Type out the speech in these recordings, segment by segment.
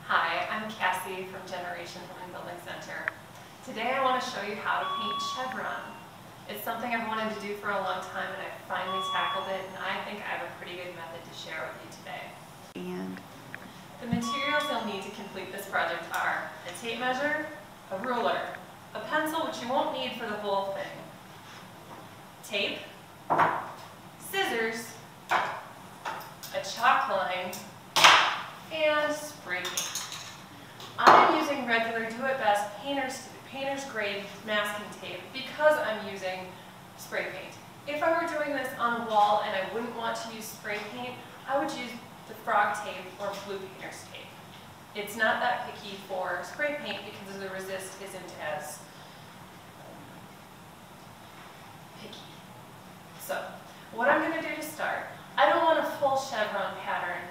Hi, I'm Cassie from Generation Building Center. Today I want to show you how to paint Chevron. It's something I've wanted to do for a long time and I finally tackled it, and I think I have a pretty good method to share with you today. And the materials you'll need to complete this project are a tape measure, a ruler, a pencil which you won't need for the whole thing, tape, scissors, a chalk line, and spray paint. I'm using regular do-it-best painter's grade masking tape because I'm using spray paint. If I were doing this on a wall and I wouldn't want to use spray paint, I would use the frog tape or blue painter's tape. It's not that picky for spray paint because the resist isn't as picky. So, what I'm going to do to start, I don't want a full chevron pattern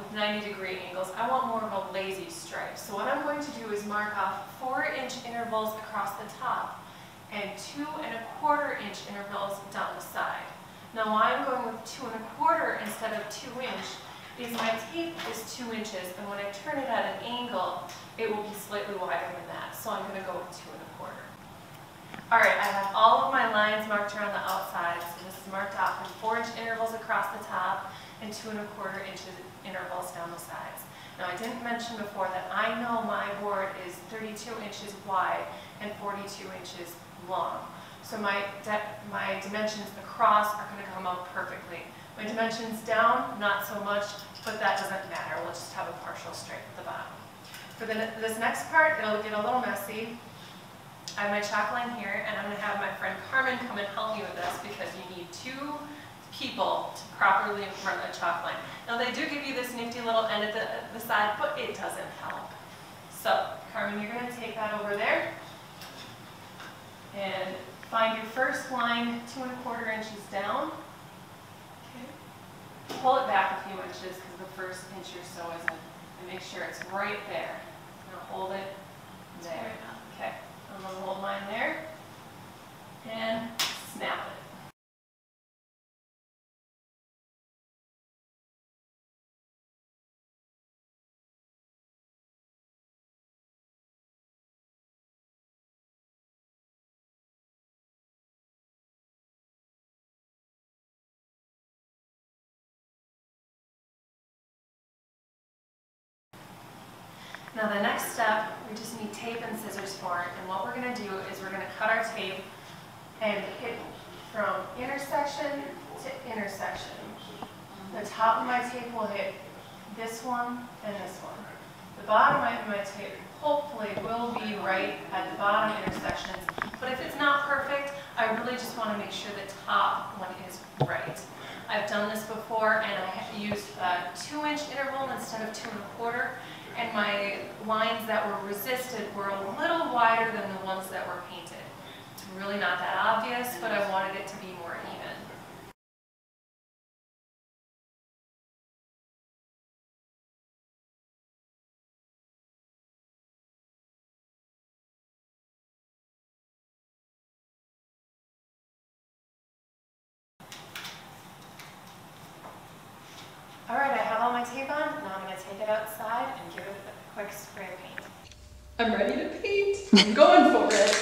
with 90-degree angles. I want more of a lazy stripe. So what I'm going to do is mark off 4-inch intervals across the top and 2 1/4 inch intervals down the side. Now why I'm going with 2 1/4 instead of 2 inch is my tape is 2 inches, and when I turn it at an angle, it will be slightly wider than that. So I'm going to go with 2 1/4. Alright, I have all of my lines marked around the outside, so this is marked off in 4-inch intervals across the top and 2 1/4 inches intervals down the sides. Now I didn't mention before that I know my board is 32 inches wide and 42 inches long. So my dimensions across are going to come out perfectly. My dimensions down, not so much, but that doesn't matter. We'll just have a partial stripe at the bottom. For this next part, it'll get a little messy. I have my chalk line here, and I'm going to have my friend Carmen come and help me with this because you need 2 people to properly run a chalk line. Now they do give you this nifty little end at the side, but it doesn't help. So, Carmen, you're going to take that over there and find your first line 2 1/4 inches down. Okay. Pull it back a few inches because the first inch or so isn't, and make sure it's right there. I'm going to hold it there. Okay. I'm going to hold mine there and snap it. Now the next step, we just need tape and scissors for it, and what we're going to do is we're going to cut our tape and hit from intersection to intersection. The top of my tape will hit this one and this one. The bottom of my tape hopefully will be right at the bottom intersections, but if it's not perfect, I really just want to make sure the top one is right. I've done this before and I used a 2-inch interval instead of 2 1/4. And my lines that were resisted were a little wider than the ones that were painted. It's really not that obvious, but I wanted it to be more even. Alright, I have all my tape on. Now I'm going to take it outside and give it a quick spray of paint. I'm ready to paint. I'm going for it.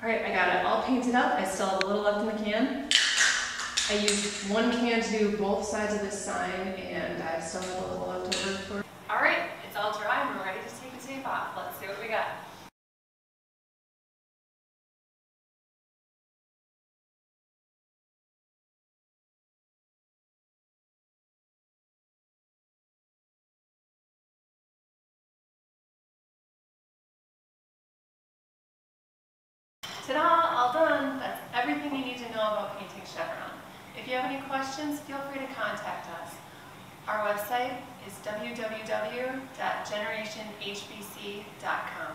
Alright, I got it all painted up. I still have a little left in the can. I used one can to do both sides of this sign, and I still have a little left over for. Alright, it's all dry and we're ready to take the tape off. Let's see what we got. Ta-da! All done! That's everything you need to know about painting Chevron. If you have any questions, feel free to contact us. Our website is www.generationhbc.com.